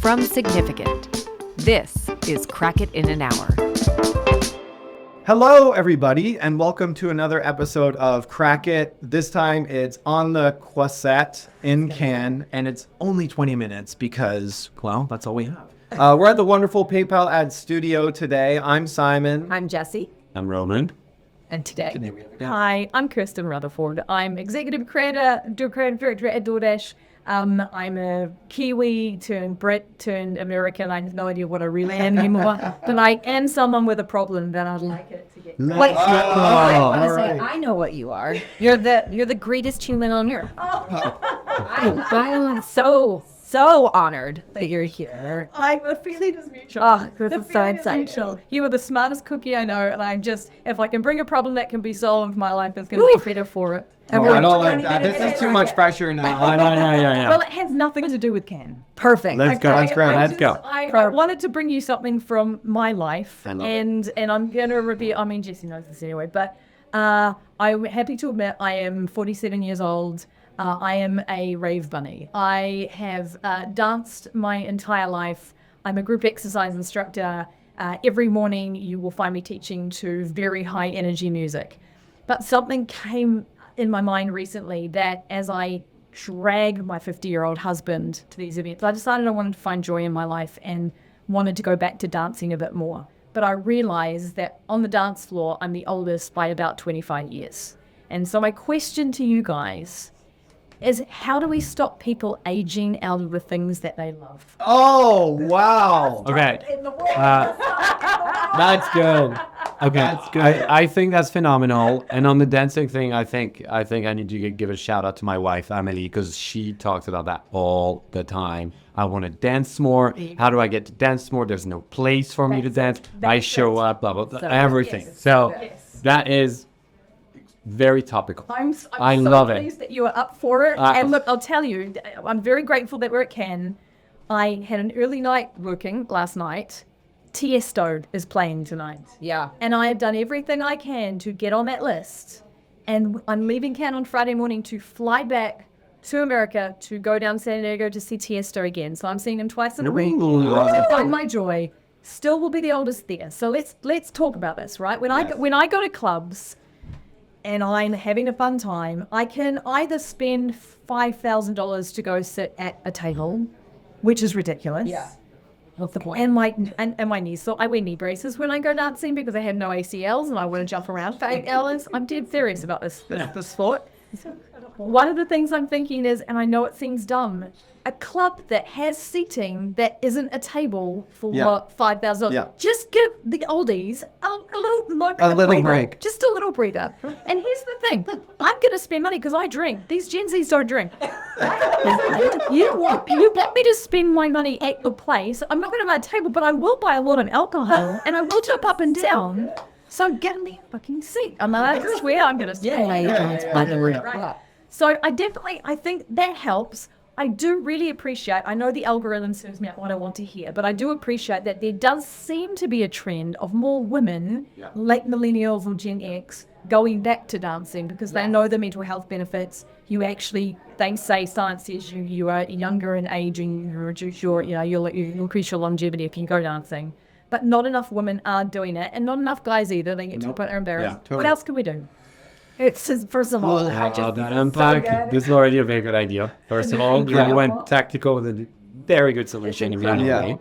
From Significant, this is Crack It in an Hour. Hello, everybody, and welcome to another episode of Crack It. This time it's on the Croisette in Cannes, and it's only 20 minutes because, well, that's all we have. We're at the wonderful PayPal Ad Studio today. I'm Simon. I'm Jessie. I'm Romain. And today hi, I'm Kirsten Rutherford. I'm executive creative director at Doordash. I'm a Kiwi turned Brit turned American. I have no idea what I really am anymore. But I am someone with a problem that I'd like it to get. Wait, I know what you are. You're the greatest human on earth. I'm so honored that you're here. The feeling is mutual. This is so exciting. You are the smartest cookie I know, and I'm just, if I can bring a problem that can be solved, my life is going to be better for it. I don't like that. This is too much pressure now. Well, it has nothing to do with Ken. Perfect. Let's go. I wanted to bring you something from my life, and I'm going to reveal, I mean, Jessie knows this anyway, but I'm happy to admit I am 47 years old. I am a rave bunny. I have danced my entire life. I'm a group exercise instructor. Every morning you will find me teaching to very high energy music. But something came in my mind recently that as I drag my 50-year-old husband to these events, I decided I wanted to find joy in my life and wanted to go back to dancing a bit more. But I realized that on the dance floor, I'm the oldest by about 25 years. And so my question to you guys is, how do we stop people aging out of the things that they love? Oh, wow. Okay. That's good. Okay. That's good. I think that's phenomenal. And on the dancing thing, I think I need to give a shout out to my wife, Amelie, because she talks about that all the time. I want to dance more. How do I get to dance more? There's no place for me to dance. I show up, blah, blah, blah, everything. Yes. So that is very topical. I love so pleased that you are up for it. And look, I'll tell you, I'm very grateful that we're at Cannes. I had an early night working last night. Tiesto is playing tonight. Yeah. And I have done everything I can to get on that list. And I'm leaving Cannes on Friday morning to fly back to America to go down San Diego to see Tiesto again. So I'm seeing him twice in a week. To find my joy. Still will be the oldest there. So let's talk about this, right? When I go to clubs and I'm having a fun time, I can either spend $5,000 to go sit at a table, which is ridiculous. Yeah. What's the point? And my knees. So I wear knee braces when I go dancing because I have no ACLs and I want to jump around for 8 hours. I'm dead serious about this sport. One of the things I'm thinking is, and I know it seems dumb, a club that has seating that isn't a table for $5,000. Yeah. Just give the oldies a little break. Just a little breather. And here's the thing. I'm going to spend money because I drink. These Gen Zs don't drink. You want me to spend my money at the place. I'm not going to buy a table, but I will buy a lot of alcohol and I will jump up and down. So get me a fucking seat. That's where I'm going to stay. Right. So I think that helps. I do really appreciate, I know the algorithm serves me out what I want to hear, but I do appreciate that there does seem to be a trend of more women, late millennials or Gen X, going back to dancing because they know the mental health benefits. They say science says you are younger in age and you reduce you'll increase your longevity if you go dancing. But not enough women are doing it, and not enough guys either. They get to a point they're embarrassed. Yeah, totally. What else can we do? It's just, first of all, this is already a very good idea. First of all, we went tactical with a very good solution. Okay,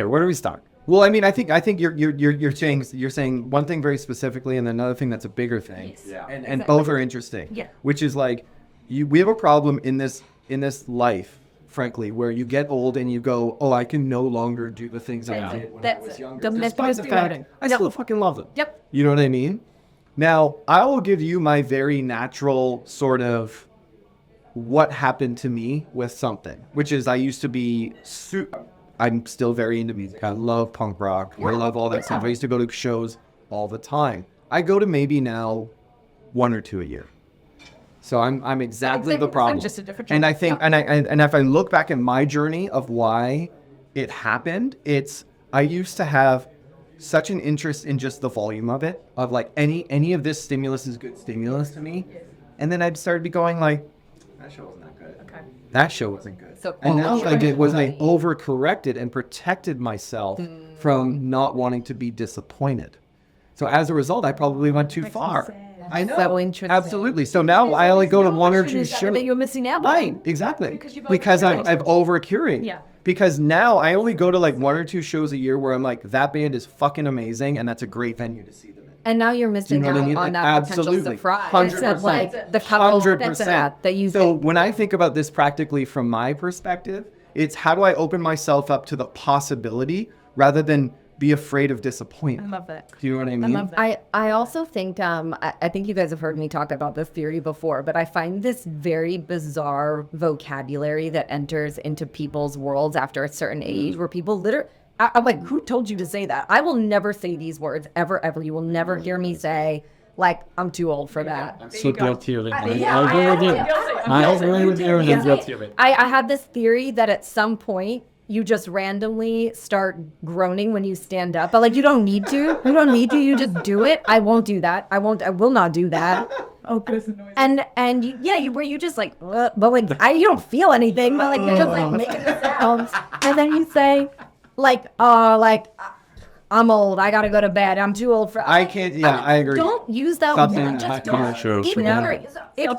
where do we start? Well, I mean, I think you're saying one thing very specifically, and another thing that's a bigger thing. Yes. Yeah. And both are interesting. Yeah. Which is like, we have a problem in this life, frankly, where you get old and you go, I can no longer do the things I did when I was younger. Despite the fact I still fucking love them. Yep. You know what I mean? Now, I will give you my very natural sort of what happened to me with something, which is I used to be I'm still very into music. I love punk rock. I love all that stuff. I used to go to shows all the time. I go to maybe now 1 or 2 a year. So I'm exactly the problem. Just a different and I think, and if I look back at my journey of why it happened, I used to have such an interest in just the volume of it, of like any of this stimulus is good stimulus to me. And then I'd started be going like, That show wasn't that good. Okay. That show wasn't good. So And that's what I did was I overcorrected and protected myself from not wanting to be disappointed. So as a result, I probably went too far. I know. So interesting. Absolutely. So now I only go to one or two shows. That you're missing out on. Right, exactly. Because I've over-curated. Yeah. Because now I only go to like one or two shows a year where I'm like, that band is fucking amazing and that's a great venue to see them in. And now you're missing know what I out mean? on that Absolutely. potential surprise. 100%. Like the couple 100%. that you So when I think about this practically from my perspective, it's how do I open myself up to the possibility rather than be afraid of disappointment. I love that. Do you know what I mean? I also think I think you guys have heard me talk about this theory before, but I find this very bizarre vocabulary that enters into people's worlds after a certain age, where people literally. I'm like, who told you to say that? I will never say these words ever. You will never hear me say like I'm too old for that. I'm so guilty of it. I have this theory that at some point you just randomly start groaning when you stand up, but like you don't need to. You just do it. I won't do that. I will not do that. Oh, goodness, noise. Where you just like, but like you don't feel anything, but like you're just like making the sounds, and then you say, like I'm old. I gotta go to bed. I'm too old for. I can't. Yeah, I agree. Don't use that Something word. Just don't. True. It's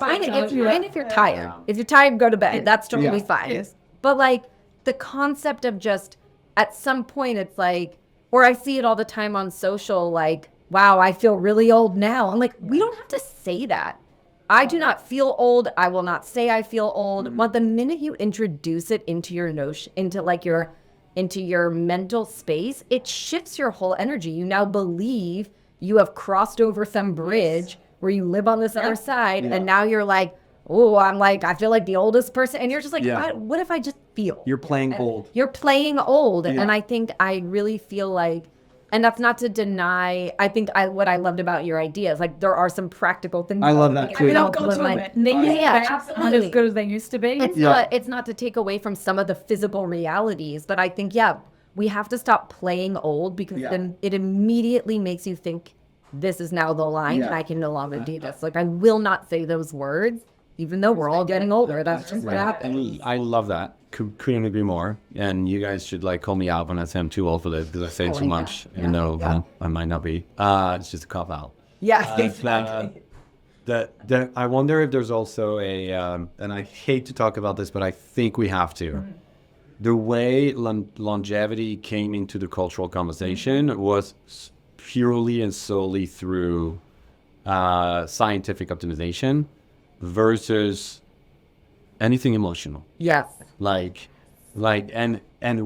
fine if you're tired. If you're tired, go to bed. That's totally fine. Yes. But like the concept of just at some point, it's like, or I see it all the time on social. Like, wow, I feel really old now. I'm like, we don't have to say that. I do not feel old. I will not say I feel old. But the minute you introduce it into your notion, into your mental space, it shifts your whole energy. You now believe you have crossed over some bridge where you live on this other side, and now you're like, oh, I feel like the oldest person, and you're just like, what if I just feel? You're playing old. You're playing old, and I really feel like, and that's not to deny. I think what I loved about your idea is like there are some practical things. I love that too. Don't go to it. Not absolutely. as good as they used to be. It's not to take away from some of the physical realities, but I think, we have to stop playing old because then it immediately makes you think this is now the line and I can no longer do this. Like I will not say those words, even though we're all getting older. That's just what happens. I love that. Couldn't agree more. And you guys should like call me out when I say I'm too old for this because I say too much. Even though I might not be. It's just a cop out. Yeah, exactly. I wonder if there's also a, and I hate to talk about this, but I think we have to. The way longevity came into the cultural conversation was purely and solely through scientific optimization versus anything emotional. Yes. And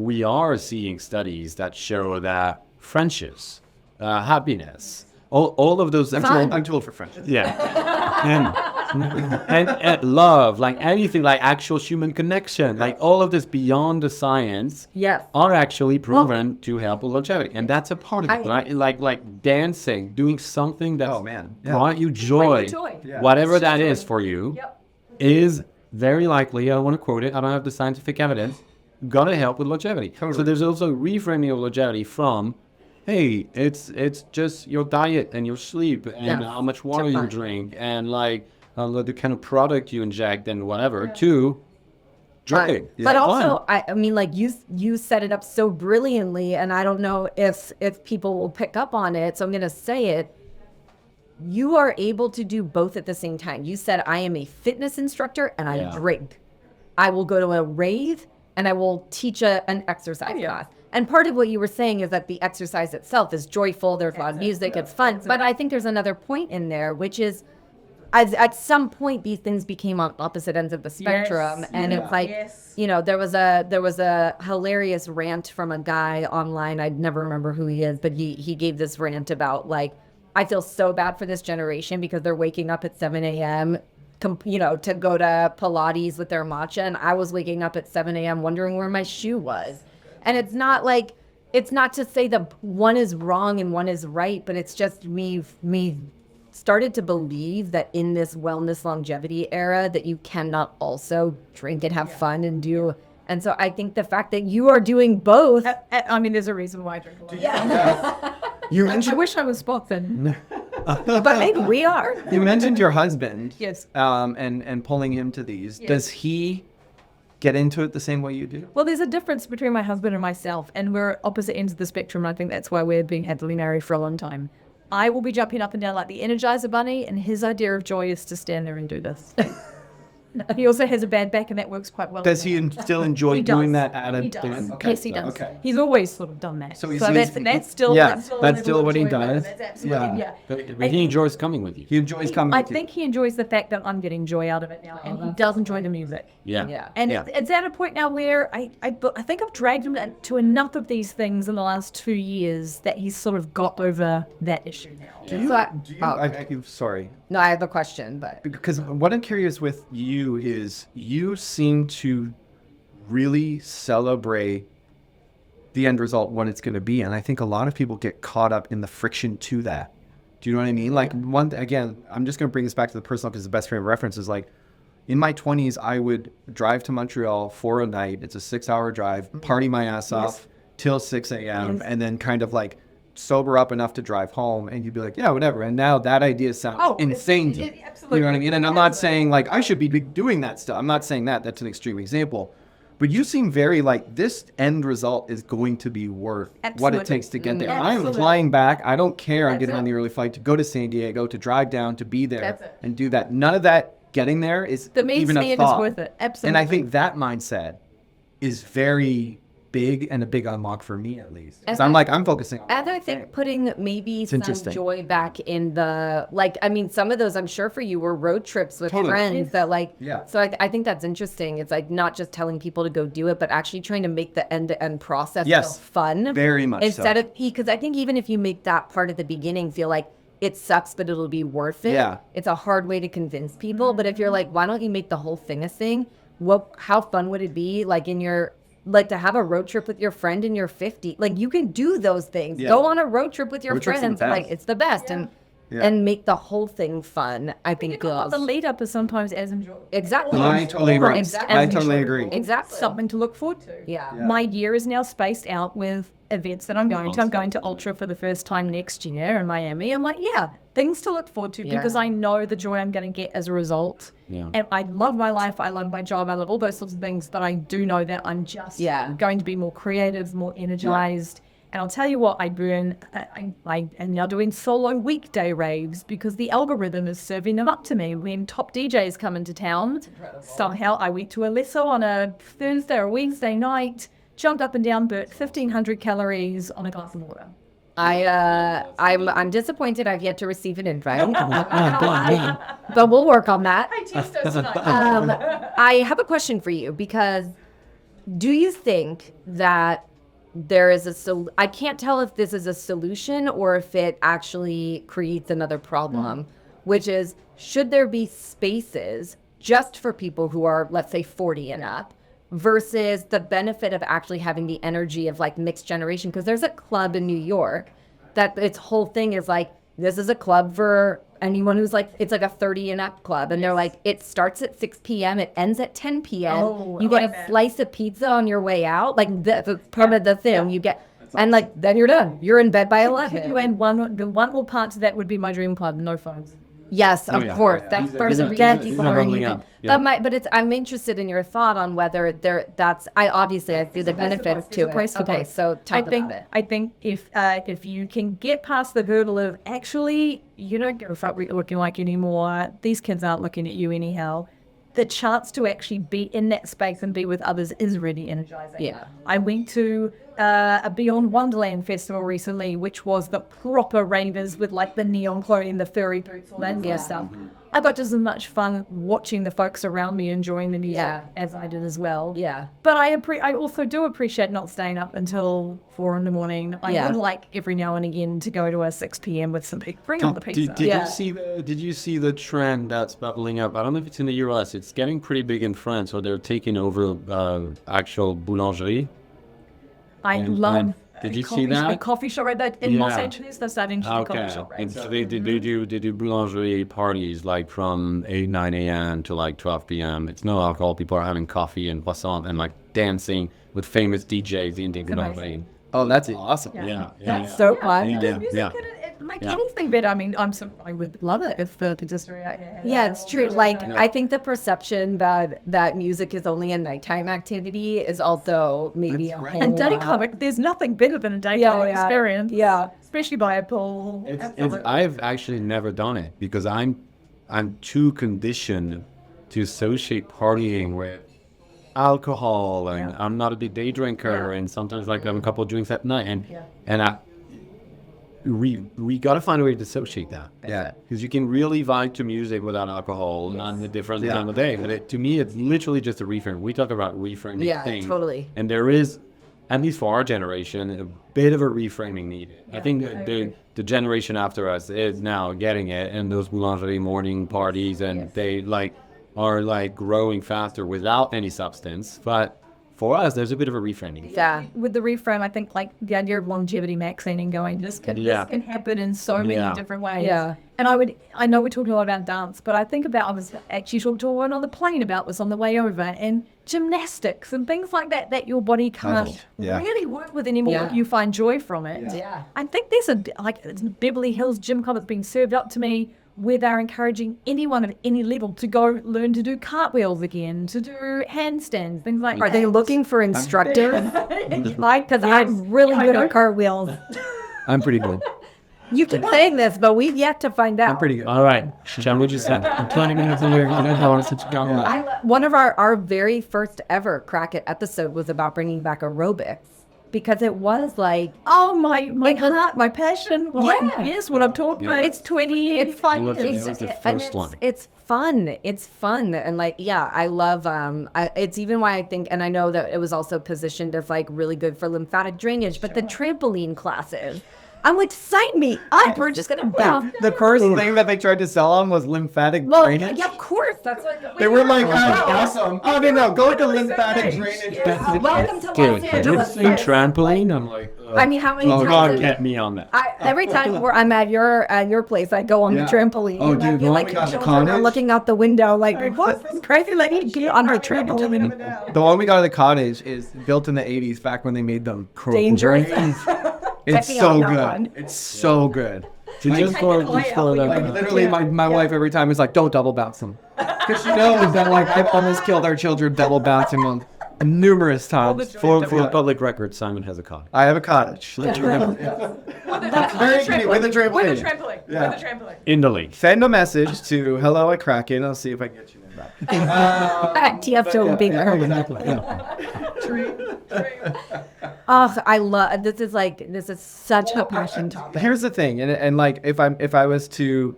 we are seeing studies that show that friendships, happiness, all of those. I'm too old for friendship. Yeah. and love, like anything, like actual human connection, like all of this beyond the science, are actually proven to help with longevity, and that's a part of it. Right? Like dancing, doing something that brought you joy, whatever that is for you, is very likely. I don't want to quote it. I don't have the scientific evidence. Gonna help with longevity. Totally. So there's also reframing of longevity from, hey, it's just your diet and your sleep and how much water you drink and like the kind of product you inject and whatever to drinking. But also, I mean, like you set it up so brilliantly, and I don't know if people will pick up on it, so I'm gonna say it. You are able to do both at the same time. You said, I am a fitness instructor and I drink. I will go to a rave and I will teach an exercise class. And part of what you were saying is that the exercise itself is joyful. There's a lot of music. It's fun. But I think there's another point in there, which is at some point, these things became on opposite ends of the spectrum. And it's like, there was a hilarious rant from a guy online. I'd never remember who he is, but he gave this rant about like, I feel so bad for this generation because they're waking up at 7 a.m., to go to Pilates with their matcha. And I was waking up at 7 a.m. wondering where my shoe was. And it's not to say that one is wrong and one is right, but it's just we've started to believe that in this wellness longevity era that you cannot also drink and have fun and do. And so I think the fact that you are doing both. I mean, there's a reason why I drink a lot. You I wish I was both then. But maybe we are. You mentioned your husband. Yes. And pulling him to these. Yes. Does he get into it the same way you do? Well, there's a difference between my husband and myself, and we're opposite ends of the spectrum. And I think that's why we've been happily married for a long time. I will be jumping up and down like the Energizer Bunny, and his idea of joy is to stand there and do this. He also has a bad back, and that works quite well. Does he still enjoy He doing does. that at He a does. band? Okay. Yes, he does. Okay. He's always sort of done that. So So, he's- that's still yeah, that's still, that's still what he enjoyment. does. That's absolutely, Yeah. But he enjoys coming with you. He enjoys coming I to you. think he enjoys the fact that I'm getting joy out of it now, and he does enjoy the music. Yeah. And Yeah. it's at a point now where I think I've dragged him to enough of these things in the last 2 years that he's sort of got over that issue now. Sorry. No, I have a question, but Because what I'm curious with you is you seem to really celebrate the end result, what it's going to be. And I think a lot of people get caught up in the friction to that. Do you know what I mean? Like again, I'm just going to bring this back to the personal because the best frame of reference is like in my 20s, I would drive to Montreal for a night. It's a 6-hour drive, party my ass off till 6 a.m. and then kind of like sober up enough to drive home, and you'd be like, yeah, whatever. And now that idea sounds insane to me. absolutely. You know what I mean? And I'm not saying like I should be doing that stuff. I'm not saying that. That's an extreme example. But you seem very like this end result is going to be worth what Absolutely. it takes to get there. Absolutely. I'm flying back. I don't care. I'm That's getting on it. the early flight to go to San Diego, to drive down, to be there That's it. and do that. None of that getting there is The means even to a the end thought. is worth it. Absolutely. And I think that mindset is very big and a big unlock for me at least. 'Cause I'm focusing on and I think putting maybe some interesting. joy back in the, like, I mean, some of those I'm sure for you were road trips with Totally. friends that like, Yeah. so I think that's interesting. It's like not just telling people to go do it, but actually trying to make the end-to-end process Yes. feel fun. Very much so. Instead of, because I think even if you make that part at the beginning feel like it sucks, but it'll be worth it. Yeah. It's a hard way to convince people. But if you're like, why don't you make the whole thing a thing? How fun would it be? Like to have a road trip with your friend in your 50s. Like you can do those things. Yeah. Go on a road trip with your Road trips are the friends. Like best. it's the best. Yeah. And make the whole thing fun. I think the lead up is sometimes as enjoyable. exactly. I totally agree. Exactly. I totally agree. Exactly. Something to look forward to. Yeah. My year is now spaced out with events that I'm going to. I'm going to Ultra for the first time next year in Miami. I'm like, yeah, things to look forward to Yeah. because I know the joy I'm going to get as a result. Yeah. And I love my life. I love my job. I love all those sorts of things. But I do know that I'm just going to be more creative, more energized. And I'll tell you what, I am now doing solo weekday raves because the algorithm is serving them up to me. When top DJs come into town, somehow I went to Alesso on a Thursday or Wednesday night, jumped up and down, burnt 1,500 calories on a glass of water. I'm disappointed I've yet to receive an invite. But we'll work on that. I have a question for you because do you think that there is I can't tell if this is a solution or if it actually creates another problem, which is should there be spaces just for people who are, let's say, 40 and up versus the benefit of actually having the energy of like mixed generation? Because there's a club in New York that its whole thing is like, this is a club for anyone who's like, it's like a 30 and up club. And they're like, it starts at 6 p.m. It ends at 10 p.m. Oh, You I get like a that. slice of pizza on your way out. Like the part of the thing you get. And like, then you're done. You're in bed by 11. And the one more part to that would be my dream club, no phones. Yes, of course. That's first He's not rolling up. Yeah. But I'm interested in your thought on whether I see the benefits to it. Okay, so talk about it. I think if you can get past the hurdle of actually you don't give a fuck what you're looking like anymore, these kids aren't looking at you anyhow. The chance to actually be in that space and be with others is really energizing. Yeah. I went to a Beyond Wonderland festival recently, which was the proper ravers with like the neon clothing, the furry boots, all that kind of stuff. I got just as much fun watching the folks around me enjoying the music as I did as well. Yeah. But I also do appreciate not staying up until 4 a.m. I would like every now and again to go to a 6 p.m. with some people. Bring on the pizza. Did you see the trend that's bubbling up? I don't know if it's in the US. It's getting pretty big in France, where they're taking over actual boulangerie. I love. Did you see that? A coffee shop right there in Los Yeah. Angeles. They're starting to do a Okay, coffee shop, right? and so they do boulangerie parties like from 9 a.m. to like 12 p.m. It's no alcohol. People are having coffee and croissant and like dancing with famous DJs in the boulangerie. Oh, that's awesome. Yeah, That's so fun. yeah. It make Yeah. anything better. I mean, I would love it if the patisserie. Yeah, it's true. Like, I think the perception that music is only a nighttime activity is also maybe a whole And day lot. club, there's nothing better than a daytime Yeah. experience. Yeah. Especially by a pool. I've actually never done it because I'm too conditioned to associate partying with alcohol, and I'm not a big day drinker, and sometimes like I'm a couple of drinks at night, and we gotta find a way to dissociate that. Yeah. Because you can really vibe to music without alcohol on a different time of day. But to me, it's literally just a reframe. We talk about reframing Yeah, things. totally. And there is, at least for our generation, a bit of a reframing needed. I think the generation after us is now getting it, and those boulangerie morning parties, and they are growing faster without any substance. But for us, there's a bit of a reframing. Yeah. With the reframe, I think like the idea of longevity maxing and going, this can happen in so many different ways. Yeah. And I know we're talking a lot about dance, but I was actually talking to one on the plane about this on the way over, and gymnastics and things like that your body can't really work with anymore. Yeah. You find joy from it. Yeah. I think there's a Beverly Hills gym club that's been served up to me where they're encouraging anyone at any level to go learn to do cartwheels again, to do handstands, things like that. Are they looking for instructors? Because I'm really good at cartwheels. I'm pretty good. You keep saying this, but we've yet to find out. I'm pretty good. All right, shall we just have 20 minutes away? One of our very first ever Crack It episode was about bringing back aerobics. Because it was like, oh, my heart, my passion. Yes, what I'm talking about. It's 20 years. it's fun. It was the first one. It's fun. It's fun. And like, yeah, I love, it's even why I think, and I know that it was also positioned as like really good for lymphatic drainage, but the trampoline classes, I'm like, sign me up. We're just going to bounce. The first thing that they tried to sell on was lymphatic drainage. Yeah, of course. That's what They were like, awesome. Oh, no, go to lymphatic drainage. welcome to Dude, Los Angeles. trampoline? I'm like, I mean, how many oh times? God, get me on that. Every time I'm at your place, I go on the trampoline. Oh, and I dude, feel the like one we got at the children are cottage? looking out the window, like, what's this crazy lady get on her trampoline? The one we got at the cottage is built in the 80s, back when they made them. Dangerous. It's Checking so out that good. It's so good. Just Literally, my wife every time is like, don't double bounce them. Because she knows that, like, I've almost killed our children double bouncing them numerous times. for public record, Simon has a cottage. I have a cottage. Very easy, with a trampoline. With a trampoline. In the league. Send a message to hello at Kraken. I'll see if I can get you in back. TF to being Oh, I love this is such a passion topic. Here's the thing, and like if I was to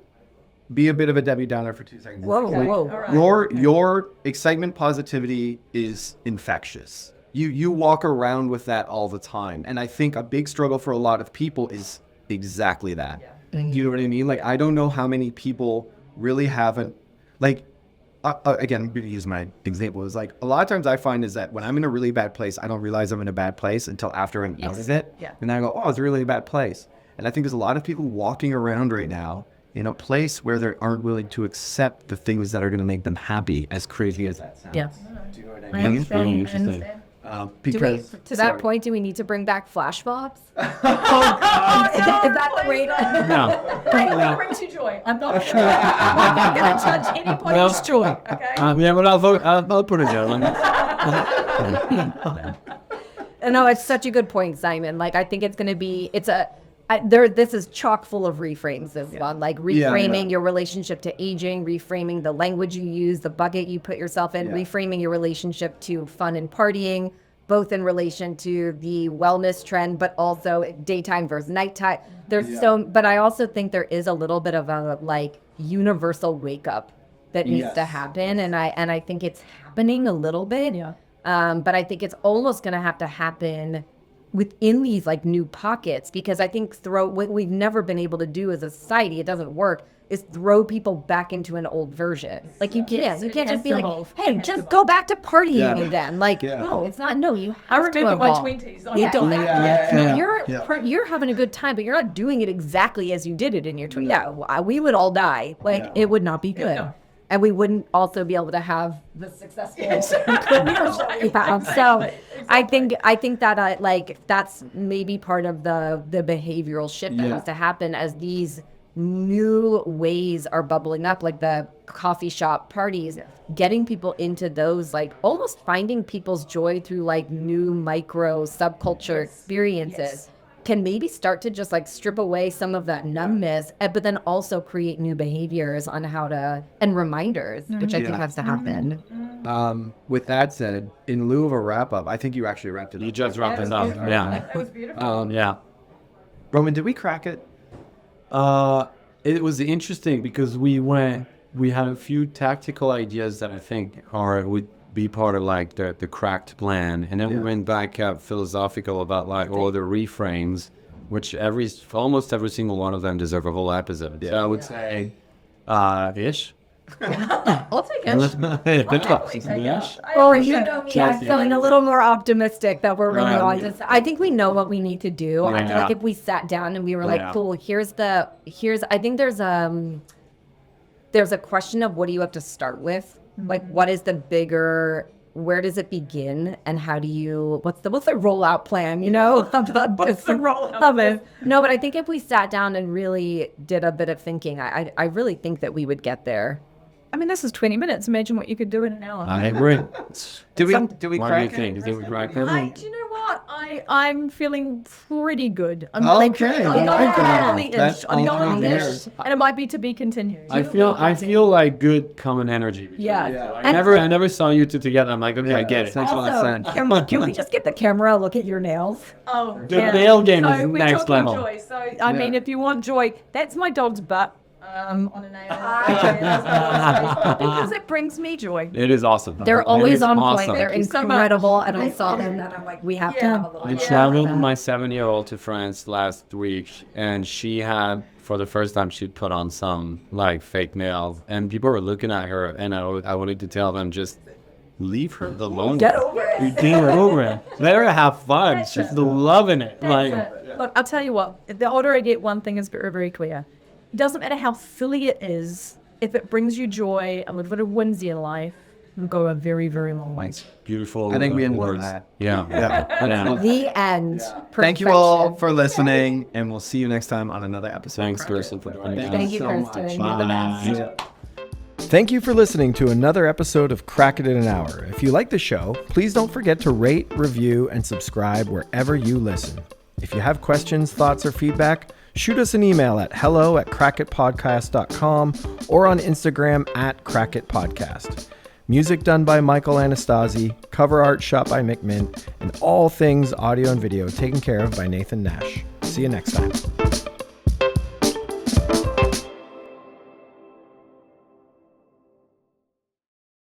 be a bit of a Debbie Downer for 2 seconds. Whoa. Your excitement positivity is infectious. You walk around with that all the time. And I think a big struggle for a lot of people is exactly that. You know what I mean? Like, I don't know how many people really haven't, like, again, I'm going to use my example. Is like, a lot of times I find is that when I'm in a really bad place, I don't realize I'm in a bad place until after I'm out of it. Yeah. And then I go, oh, it's a really bad place. And I think there's a lot of people walking around right now in a place where they aren't willing to accept the things that are going to make them happy, as crazy as that sounds. Yeah. Do you know what I I mean? understand. Because To that point, do we need to bring back flash mobs? Is that the way to... No. It brings you joy. I'm not sure. I'm not going to judge anybody's joy. Okay. Yeah, but I'll put it down. No, it's such a good point, Simon. Like, I think it's going to be, this is chock full of reframes as well. Like reframing your relationship to aging, reframing the language you use, the bucket you put yourself in, reframing your relationship to fun and partying, both in relation to the wellness trend, but also daytime versus nighttime. But I also think there is a little bit of a like universal wake up that needs to happen. And I think it's happening a little bit. Yeah. But I think it's almost going to have to happen within these like new pockets, because I think what we've never been able to do as a society, it doesn't work, is throw people back into an old version. Like you can't just be like, hey, just go back to partying again. Like, no, it's not. No, you I have to remember my evolve. 20s. You don't. You're having a good time, but you're not doing it exactly as you did it in your 20s. Yeah, we would all die. Like it would not be good. and we wouldn't also be able to have the successful careers that we have. So I think that that's maybe part of the behavioral shift that needs to happen as these new ways are bubbling up, like the coffee shop parties, getting people into those, like almost finding people's joy through like new micro subculture experiences can maybe start to just like strip away some of that numbness, but then also create new behaviors on how to, and reminders, which I think has to happen. With that said, in lieu of a wrap up, I think you actually wrapped it up. You just wrapped it up. Yeah. That was beautiful. Yeah. Roman, did we crack it? It was interesting because we had a few tactical ideas that I think would be part of like the cracked plan, and then we went back philosophical about like all the reframes, which almost every single one of them deserve a whole episode. So I would say ish. I'll take it. Ish. Or you know me, I'm feeling a little more optimistic that we're really on this. I think we know what we need to do. I feel like if we sat down and we were like, cool, here's I think there's a question of what do you have to start with? Like, what is the bigger, where does it begin, and how do you, what's the rollout plan, you know? What's the rollout? No, but I think if we sat down and really did a bit of thinking, I really think that we would get there. I mean, this is 20 minutes. Imagine what you could do in an hour. I agree. Do we What do you crack it? think? Do you think we cracked it? Do you know what? I'm feeling pretty good. I'm Okay. I'm That's going all on there. this, and it might be to be continued. I feel like good common energy. Yeah. I never saw you two together. I'm like, okay, I get it. Also, can we just get the camera, look at your nails? Oh, The nail game is we're next talking level. Joy. So, I mean, if you want joy, that's my dog's butt on a nail. Because it brings me joy. It is awesome. They're always It is on awesome. point. They're Thank you so much. incredible. And I saw them and I'm like, we have to have a little I traveled with my 7-year-old to France last week, and she had, for the first time, she'd put on some like fake nails, and people were looking at her, and I wanted to tell them, just leave her alone. Get over it. You get over it. Let her have fun. She's loving it. Like, Look, I'll tell you what, the older I get, one thing is very, very clear. It doesn't matter how silly it is, if it brings you joy, a little bit of whimsy in life, will go a very, very long way. beautiful. I think we ended on words. that. Yeah. Yeah. The end. Thank you all Perfection. for listening, and we'll see you next time on another episode. Thanks, Kirsten, for joining us. Thank you, Kirsten. You're the best. Thank you for listening to another episode of Crack It in an Hour. If you like the show, please don't forget to rate, review, and subscribe wherever you listen. If you have questions, thoughts, or feedback, shoot us an email at hello@crackitpodcast.com or on Instagram @crackitpodcast. Music done by Michael Anastasi, cover art shot by Mick Mint, and all things audio and video taken care of by Nathan Nash. See you next time.